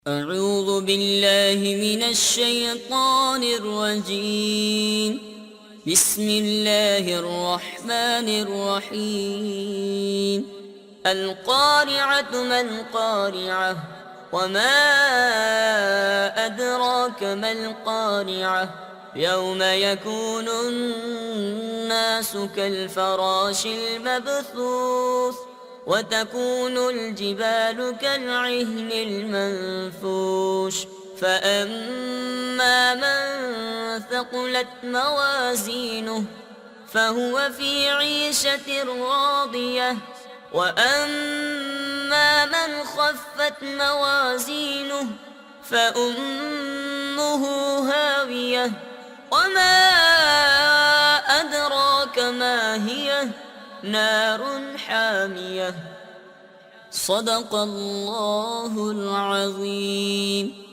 أعوذ بالله من الشيطان الرجيم. بسم الله الرحمن الرحيم. القارعة ما القارعة وما أدراك ما القارعة يوم يكون الناس كالفراش المبثوث وتكون الجبال كالعهن المنفوش فأما من ثقلت موازينه فهو في عيشة راضية وأما من خفت موازينه فأمه هاوية وما أدراك ما هي نار حامية. صدق الله العظيم.